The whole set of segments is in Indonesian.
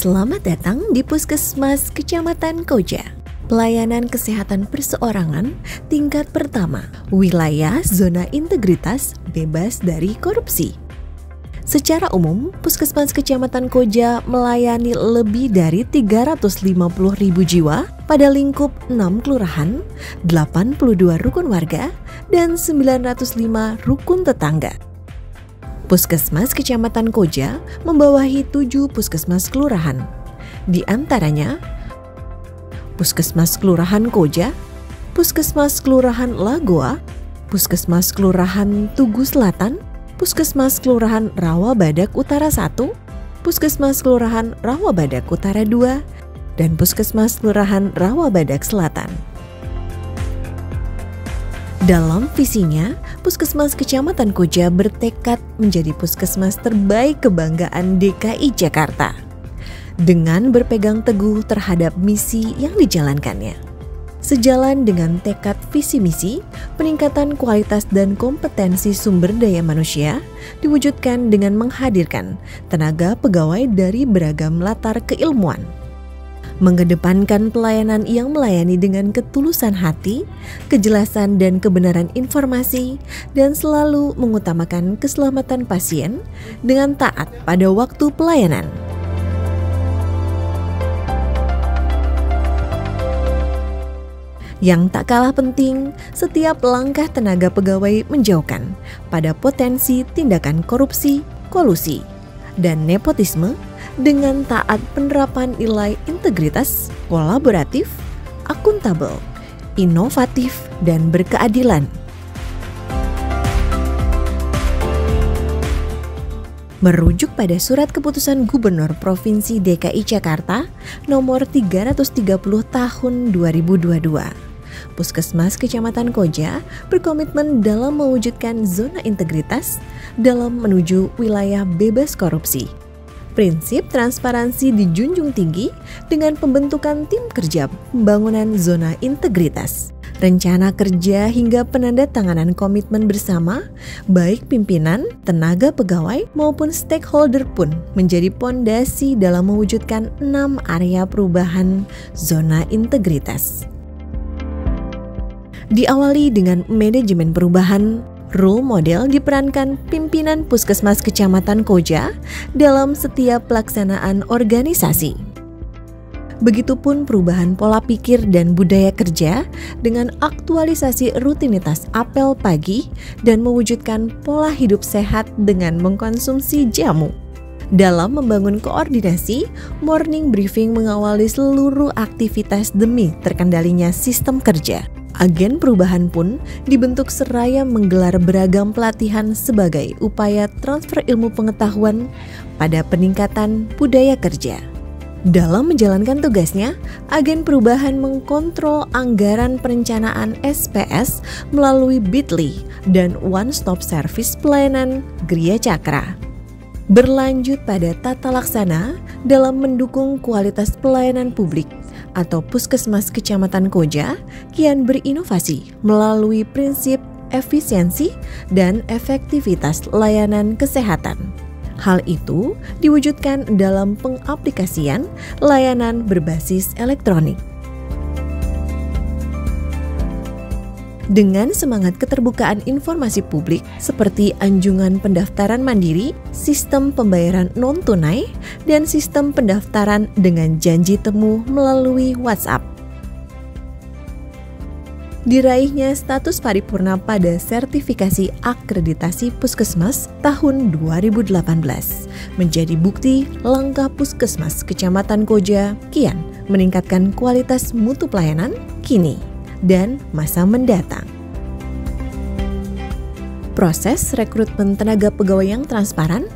Selamat datang di Puskesmas Kecamatan Koja. Pelayanan kesehatan perseorangan tingkat pertama, wilayah zona integritas bebas dari korupsi. Secara umum, Puskesmas Kecamatan Koja melayani lebih dari 350.000 jiwa pada lingkup 6 kelurahan, 82 rukun warga, dan 905 rukun tetangga. Puskesmas Kecamatan Koja membawahi 7 puskesmas kelurahan. Di antaranya, Puskesmas Kelurahan Koja, Puskesmas Kelurahan Lagoa, Puskesmas Kelurahan Tugu Selatan, Puskesmas Kelurahan Rawabadak Utara 1, Puskesmas Kelurahan Rawabadak Utara 2, dan Puskesmas Kelurahan Rawabadak Selatan. Dalam visinya, Puskesmas Kecamatan Koja bertekad menjadi puskesmas terbaik kebanggaan DKI Jakarta dengan berpegang teguh terhadap misi yang dijalankannya. Sejalan dengan tekad visi misi, peningkatan kualitas dan kompetensi sumber daya manusia diwujudkan dengan menghadirkan tenaga pegawai dari beragam latar keilmuan, mengedepankan pelayanan yang melayani dengan ketulusan hati, kejelasan dan kebenaran informasi, dan selalu mengutamakan keselamatan pasien dengan taat pada waktu pelayanan. Yang tak kalah penting, setiap langkah tenaga pegawai menjauhkan pada potensi tindakan korupsi, kolusi, dan nepotisme dengan taat penerapan nilai integritas, kolaboratif, akuntabel, inovatif, dan berkeadilan. Merujuk pada Surat Keputusan Gubernur Provinsi DKI Jakarta nomor 330 tahun 2022, Puskesmas Kecamatan Koja berkomitmen dalam mewujudkan zona integritas dalam menuju wilayah bebas korupsi. Prinsip transparansi dijunjung tinggi dengan pembentukan tim kerja pembangunan zona integritas. Rencana kerja hingga penandatanganan komitmen bersama, baik pimpinan, tenaga pegawai, maupun stakeholder pun menjadi pondasi dalam mewujudkan 6 area perubahan zona integritas. Diawali dengan manajemen perubahan, role model diperankan pimpinan Puskesmas Kecamatan Koja dalam setiap pelaksanaan organisasi. Begitupun perubahan pola pikir dan budaya kerja dengan aktualisasi rutinitas apel pagi dan mewujudkan pola hidup sehat dengan mengkonsumsi jamu. Dalam membangun koordinasi, morning briefing mengawali seluruh aktivitas demi terkendalinya sistem kerja. Agen perubahan pun dibentuk seraya menggelar beragam pelatihan sebagai upaya transfer ilmu pengetahuan pada peningkatan budaya kerja. Dalam menjalankan tugasnya, agen perubahan mengkontrol anggaran perencanaan SPS melalui Bitly dan One Stop Service pelayanan Griya Cakra. Berlanjut pada tata laksana dalam mendukung kualitas pelayanan publik atau Puskesmas Kecamatan Koja kian berinovasi melalui prinsip efisiensi dan efektivitas layanan kesehatan. Hal itu diwujudkan dalam pengaplikasian layanan berbasis elektronik. Dengan semangat keterbukaan informasi publik seperti anjungan pendaftaran mandiri, sistem pembayaran non-tunai, dan sistem pendaftaran dengan janji temu melalui WhatsApp. Diraihnya status paripurna pada sertifikasi akreditasi Puskesmas tahun 2018 menjadi bukti langkah Puskesmas Kecamatan Koja kian meningkatkan kualitas mutu pelayanan kini dan masa mendatang. Proses rekrutmen tenaga pegawai yang transparan,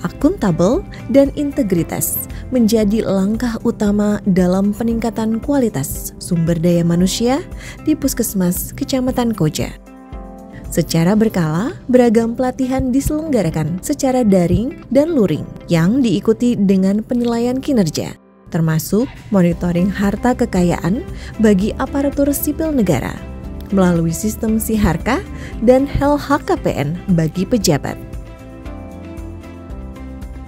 akuntabel, dan integritas menjadi langkah utama dalam peningkatan kualitas sumber daya manusia di Puskesmas Kecamatan Koja. Secara berkala, beragam pelatihan diselenggarakan secara daring dan luring yang diikuti dengan penilaian kinerja, termasuk monitoring harta kekayaan bagi aparatur sipil negara melalui sistem Siharka dan LHKPN bagi pejabat.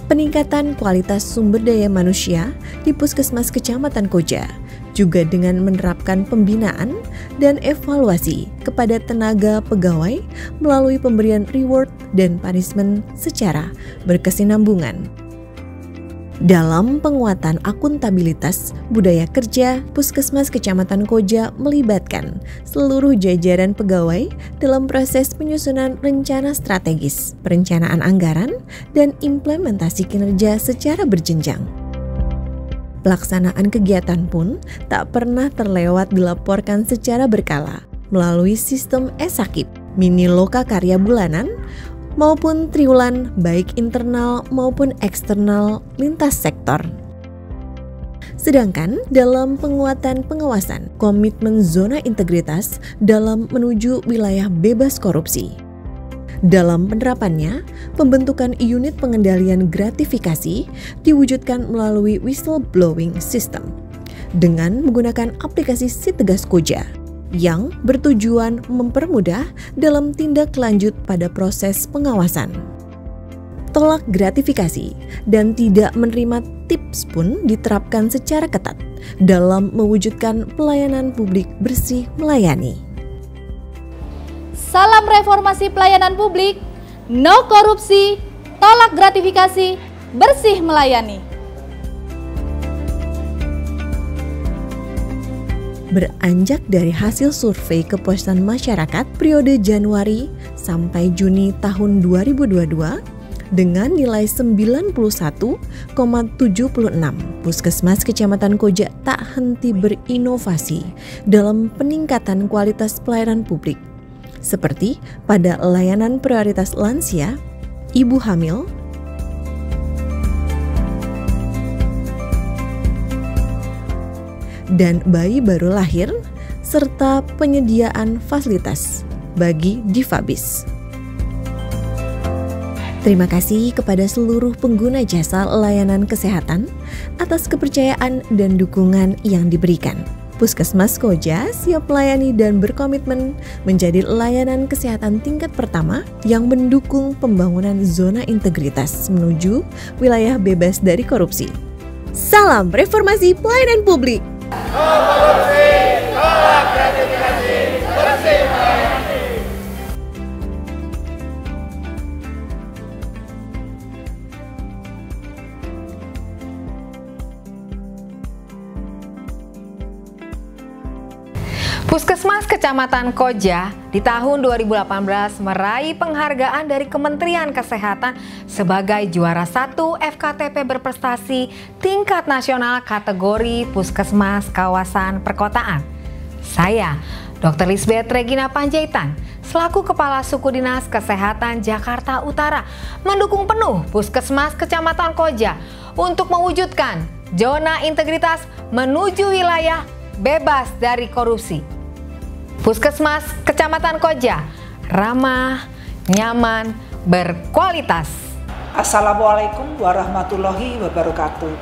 peningkatan kualitas sumber daya manusia di Puskesmas Kecamatan Koja, juga dengan menerapkan pembinaan dan evaluasi kepada tenaga pegawai melalui pemberian reward dan punishment secara berkesinambungan. Dalam penguatan akuntabilitas budaya kerja, Puskesmas Kecamatan Koja melibatkan seluruh jajaran pegawai dalam proses penyusunan rencana strategis, perencanaan anggaran, dan implementasi kinerja secara berjenjang. Pelaksanaan kegiatan pun tak pernah terlewat dilaporkan secara berkala melalui sistem e-sakip, mini loka karya bulanan, maupun triwulan baik internal maupun eksternal lintas sektor. Sedangkan dalam penguatan pengawasan, komitmen zona integritas dalam menuju wilayah bebas korupsi. Dalam penerapannya, pembentukan unit pengendalian gratifikasi diwujudkan melalui whistleblowing system dengan menggunakan aplikasi Si Tegas Koja yang bertujuan mempermudah dalam tindak lanjut pada proses pengawasan. Tolak gratifikasi dan tidak menerima tips pun diterapkan secara ketat dalam mewujudkan pelayanan publik bersih melayani. Salam reformasi pelayanan publik, no korupsi, tolak gratifikasi, bersih melayani. Beranjak dari hasil survei kepuasan masyarakat periode Januari sampai Juni tahun 2022 dengan nilai 91,76, Puskesmas Kecamatan Koja tak henti berinovasi dalam peningkatan kualitas pelayanan publik, seperti pada layanan prioritas lansia, ibu hamil, dan bayi baru lahir, serta penyediaan fasilitas bagi difabis. Terima kasih kepada seluruh pengguna jasa layanan kesehatan atas kepercayaan dan dukungan yang diberikan. Puskesmas Koja siap melayani dan berkomitmen menjadi layanan kesehatan tingkat pertama yang mendukung pembangunan zona integritas menuju wilayah bebas dari korupsi. Salam reformasi pelayanan publik! Korupsi, tolak gratifikasi, bersih melayani. Puskesmas Kecamatan Koja di tahun 2018 meraih penghargaan dari Kementerian Kesehatan sebagai juara 1 FKTP berprestasi tingkat nasional kategori Puskesmas Kawasan Perkotaan. Saya, Dr. Lisbeth Regina Panjaitan, selaku Kepala Suku Dinas Kesehatan Jakarta Utara, mendukung penuh Puskesmas Kecamatan Koja untuk mewujudkan zona integritas menuju wilayah bebas dari korupsi. Puskesmas Kecamatan Koja ramah, nyaman, berkualitas. Assalamualaikum warahmatullahi wabarakatuh.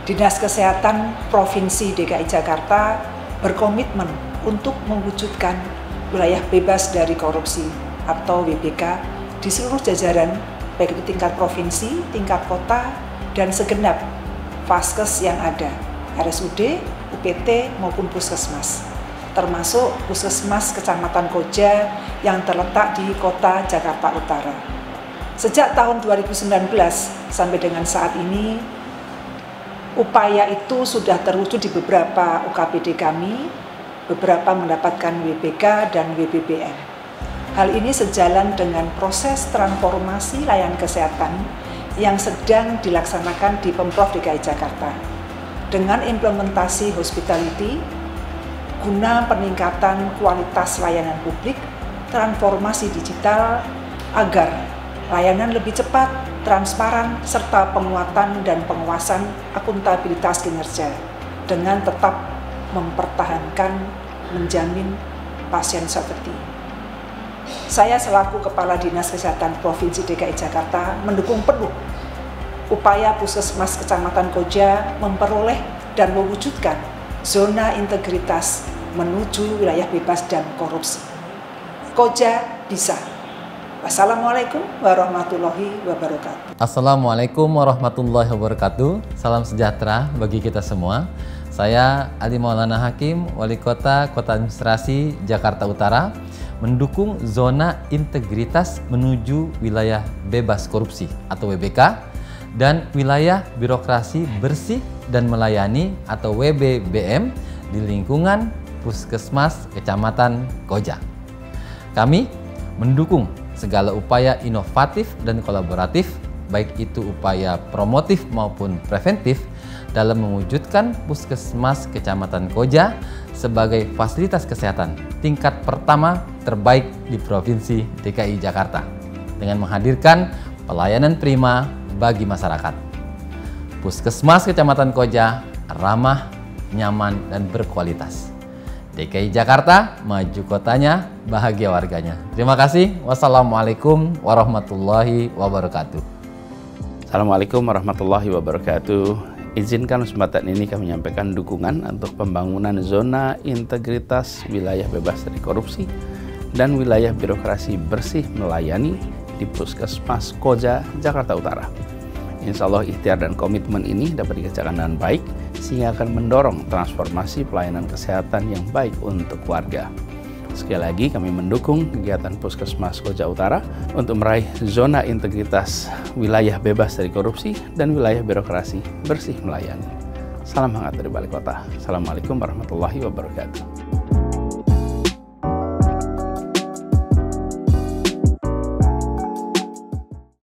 Dinas Kesehatan Provinsi DKI Jakarta berkomitmen untuk mewujudkan wilayah bebas dari korupsi atau WBK di seluruh jajaran, baik itu tingkat provinsi, tingkat kota, dan segenap Vaskes yang ada, RSUD, UPT maupun Puskesmas, termasuk Puskesmas Kecamatan Koja yang terletak di Kota Jakarta Utara. Sejak tahun 2019 sampai dengan saat ini, upaya itu sudah terwujud di beberapa UKPD kami, beberapa mendapatkan WBK dan WBBM. Hal ini sejalan dengan proses transformasi layanan kesehatan yang sedang dilaksanakan di Pemprov DKI Jakarta dengan implementasi hospitality guna peningkatan kualitas layanan publik, transformasi digital agar layanan lebih cepat, transparan, serta penguatan dan penguasaan akuntabilitas kinerja dengan tetap mempertahankan, menjamin pasien safety. Saya selaku Kepala Dinas Kesehatan Provinsi DKI Jakarta mendukung penuh upaya Puskesmas Kecamatan Koja memperoleh dan mewujudkan zona integritas menuju wilayah bebas dan korupsi. Koja bisa. Wassalamualaikum warahmatullahi wabarakatuh. Assalamualaikum warahmatullahi wabarakatuh. Salam sejahtera bagi kita semua. Saya Ali Maulana Hakim, Wali Kota Administrasi Jakarta Utara, mendukung zona integritas menuju wilayah bebas korupsi atau WBK dan wilayah birokrasi bersih dan melayani atau WBBM di lingkungan Puskesmas Kecamatan Koja. Kami mendukung segala upaya inovatif dan kolaboratif, baik itu upaya promotif maupun preventif, dalam mewujudkan Puskesmas Kecamatan Koja sebagai fasilitas kesehatan tingkat pertama terbaik di Provinsi DKI Jakarta dengan menghadirkan pelayanan prima bagi masyarakat. Puskesmas Kecamatan Koja ramah, nyaman, dan berkualitas. DKI Jakarta, maju kotanya, bahagia warganya. Terima kasih. Wassalamualaikum warahmatullahi wabarakatuh. Assalamualaikum warahmatullahi wabarakatuh. Izinkan kesempatan ini kami menyampaikan dukungan untuk pembangunan zona integritas wilayah bebas dari korupsi dan wilayah birokrasi bersih melayani di Puskesmas Koja, Jakarta Utara. Insya Allah ikhtiar dan komitmen ini dapat dikerjakan dengan baik sehingga akan mendorong transformasi pelayanan kesehatan yang baik untuk warga. Sekali lagi kami mendukung kegiatan Puskesmas Koja Utara untuk meraih zona integritas wilayah bebas dari korupsi dan wilayah birokrasi bersih melayani. Salam hangat dari Balai Kota. Assalamualaikum warahmatullahi wabarakatuh.